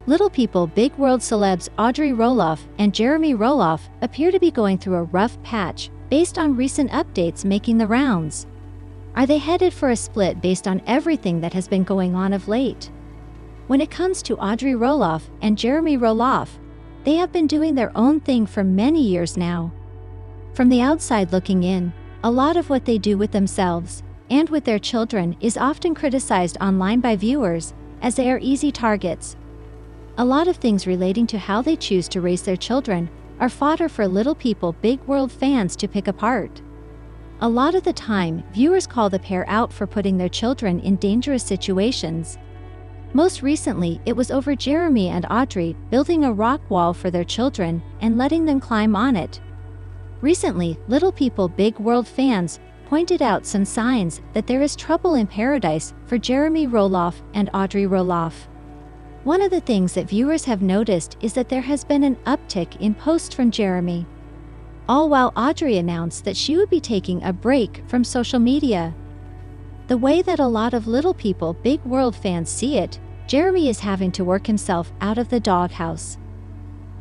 Little People Big World celebs Audrey Roloff and Jeremy Roloff appear to be going through a rough patch based on recent updates making the rounds. Are they headed for a split based on everything that has been going on of late? When it comes to Audrey Roloff and Jeremy Roloff, they have been doing their own thing for many years now. From the outside looking in, a lot of what they do with themselves and with their children is often criticized online by viewers, as they are easy targets. A lot of things relating to how they choose to raise their children are fodder for Little People Big World fans to pick apart. A lot of the time, viewers call the pair out for putting their children in dangerous situations. Most recently, it was over Jeremy and Audrey building a rock wall for their children and letting them climb on it. Recently, Little People Big World fans pointed out some signs that there is trouble in paradise for Jeremy Roloff and Audrey Roloff. One of the things that viewers have noticed is that there has been an uptick in posts from Jeremy, all while Audrey announced that she would be taking a break from social media. The way that a lot of Little People Big World fans see it, Jeremy is having to work himself out of the doghouse.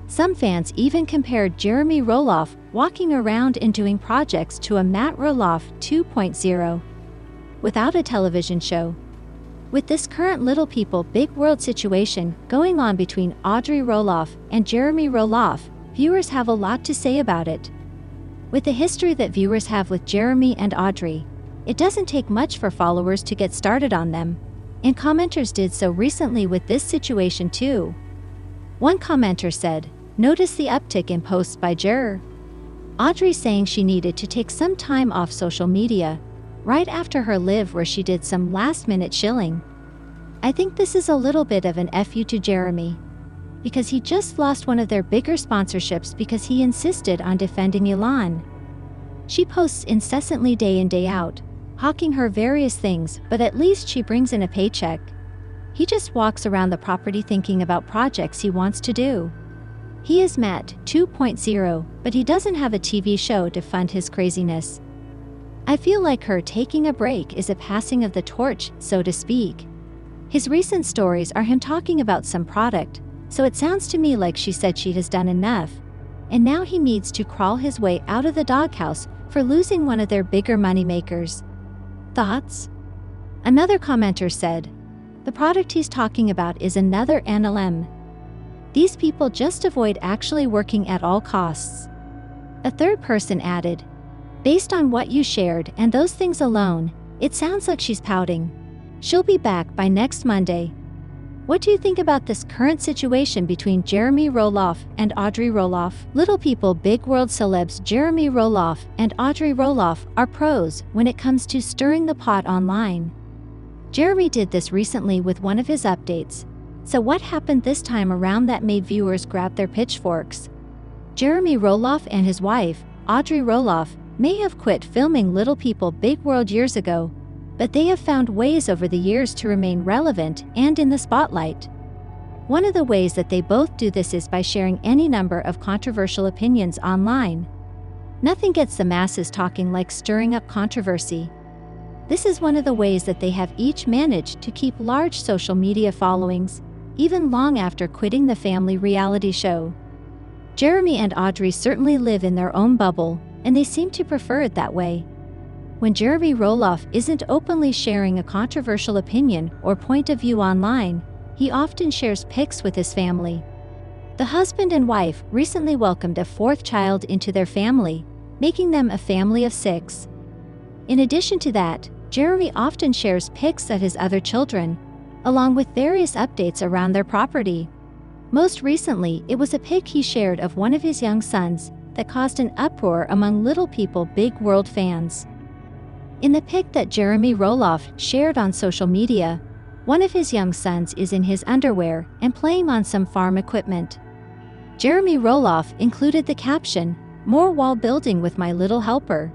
Some fans even compared Jeremy Roloff walking around and doing projects to a Matt Roloff 2.0 without a television show. With this current Little People Big World situation going on between Audrey Roloff and Jeremy Roloff, viewers have a lot to say about it. With the history that viewers have with Jeremy and Audrey, it doesn't take much for followers to get started on them, and commenters did so recently with this situation too. One commenter said, "Notice the uptick in posts by Jer. Audrey saying she needed to take some time off social media right after her live where she did some last-minute chilling. I think this is a little bit of an FU to Jeremy, because he just lost one of their bigger sponsorships because he insisted on defending Elon. She posts incessantly day in day out, hawking her various things, but at least she brings in a paycheck. He just walks around the property thinking about projects he wants to do. He is Matt 2.0, but he doesn't have a TV show to fund his craziness. I feel like her taking a break is a passing of the torch, so to speak. His recent stories are him talking about some product, so it sounds to me like she said she has done enough, and now he needs to crawl his way out of the doghouse for losing one of their bigger moneymakers. Thoughts?" Another commenter said, "The product he's talking about is another NLM. These people just avoid actually working at all costs." A third person added, "Based on what you shared and those things alone, it sounds like she's pouting. She'll be back by next Monday." What do you think about this current situation between Jeremy Roloff and Audrey Roloff? Little People Big World celebs Jeremy Roloff and Audrey Roloff are pros when it comes to stirring the pot online. Jeremy did this recently with one of his updates. So what happened this time around that made viewers grab their pitchforks? Jeremy Roloff and his wife, Audrey Roloff, may have quit filming Little People Big World years ago, but they have found ways over the years to remain relevant and in the spotlight. One of the ways that they both do this is by sharing any number of controversial opinions online. Nothing gets the masses talking like stirring up controversy. This is one of the ways that they have each managed to keep large social media followings, even long after quitting the family reality show. Jeremy and Audrey certainly live in their own bubble, and they seem to prefer it that way. When Jeremy Roloff isn't openly sharing a controversial opinion or point of view online, he often shares pics with his family. The husband and wife recently welcomed a fourth child into their family, making them a family of 6. In addition to that, Jeremy often shares pics of his other children, along with various updates around their property. Most recently, it was a pic he shared of one of his young sons that caused an uproar among Little People Big World fans. In the pic that Jeremy Roloff shared on social media, one of his young sons is in his underwear and playing on some farm equipment. Jeremy Roloff included the caption, "More wall building with my little helper."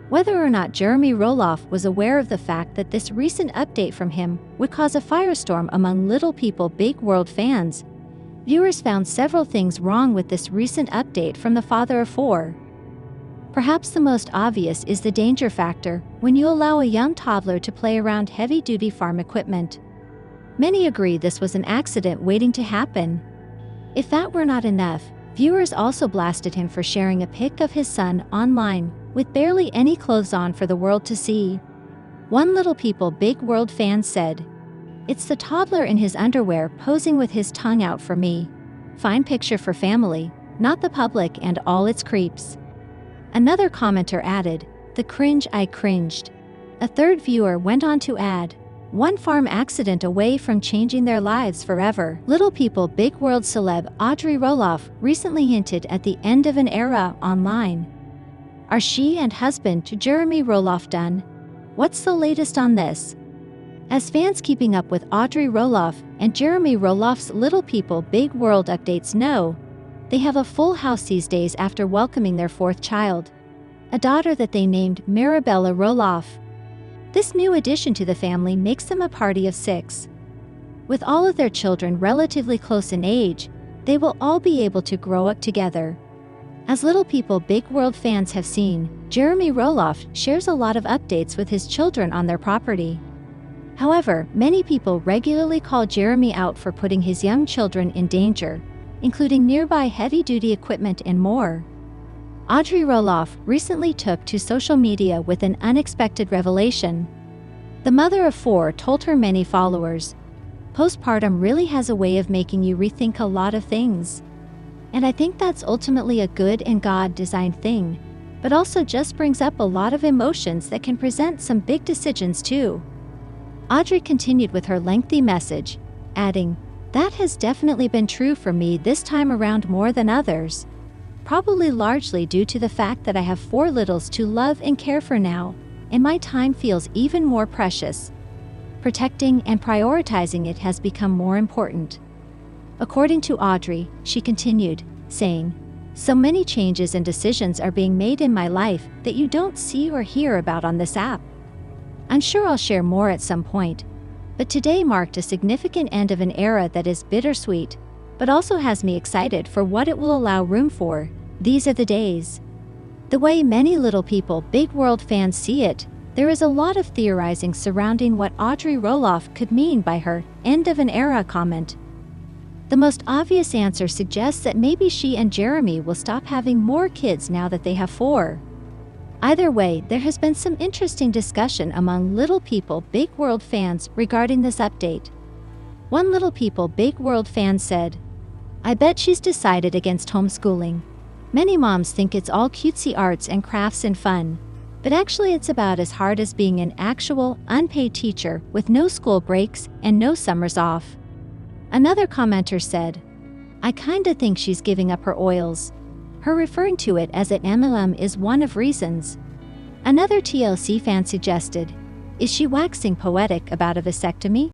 Whether or not Jeremy Roloff was aware of the fact that this recent update from him would cause a firestorm among Little People Big World fans, viewers found several things wrong with this recent update from the father of 4. Perhaps the most obvious is the danger factor when you allow a young toddler to play around heavy-duty farm equipment. Many agree this was an accident waiting to happen. If that were not enough, viewers also blasted him for sharing a pic of his son online, with barely any clothes on for the world to see. One Little People Big World fan said, "It's the toddler in his underwear posing with his tongue out for me. Fine picture for family, not the public and all its creeps." Another commenter added, "The cringe, I cringed." A third viewer went on to add, "One farm accident away from changing their lives forever." Little People Big World celeb Audrey Roloff recently hinted at the end of an era online. Are she and husband Jeremy Roloff done? What's the latest on this? As fans keeping up with Audrey Roloff and Jeremy Roloff's Little People Big World updates know, they have a full house these days after welcoming their fourth child, a daughter that they named Marabella Roloff. This new addition to the family makes them a party of 6. With all of their children relatively close in age, they will all be able to grow up together. As Little People Big World fans have seen, Jeremy Roloff shares a lot of updates with his children on their property. However, many people regularly call Jeremy out for putting his young children in danger, including nearby heavy-duty equipment and more. Audrey Roloff recently took to social media with an unexpected revelation. The mother of 4 told her many followers, "Postpartum really has a way of making you rethink a lot of things. And I think that's ultimately a good and God-designed thing, but also just brings up a lot of emotions that can present some big decisions too." Audrey continued with her lengthy message, adding, "That has definitely been true for me this time around more than others. Probably largely due to the fact that I have 4 littles to love and care for now, and my time feels even more precious. Protecting and prioritizing it has become more important." According to Audrey, she continued, saying, "So many changes and decisions are being made in my life that you don't see or hear about on this app. I'm sure I'll share more at some point, but today marked a significant end of an era that is bittersweet, but also has me excited for what it will allow room for. These are the days." The way many Little People Big World fans see it, there is a lot of theorizing surrounding what Audrey Roloff could mean by her "end of an era" comment. The most obvious answer suggests that maybe she and Jeremy will stop having more kids now that they have 4. Either way, there has been some interesting discussion among Little People Big World fans regarding this update. One Little People Big World fan said, "I bet she's decided against homeschooling. Many moms think it's all cutesy arts and crafts and fun, but actually it's about as hard as being an actual, unpaid teacher with no school breaks and no summers off." Another commenter said, "I kinda think she's giving up her oils. Her referring to it as an MLM is one of reasons." Another TLC fan suggested, "Is she waxing poetic about a vasectomy?"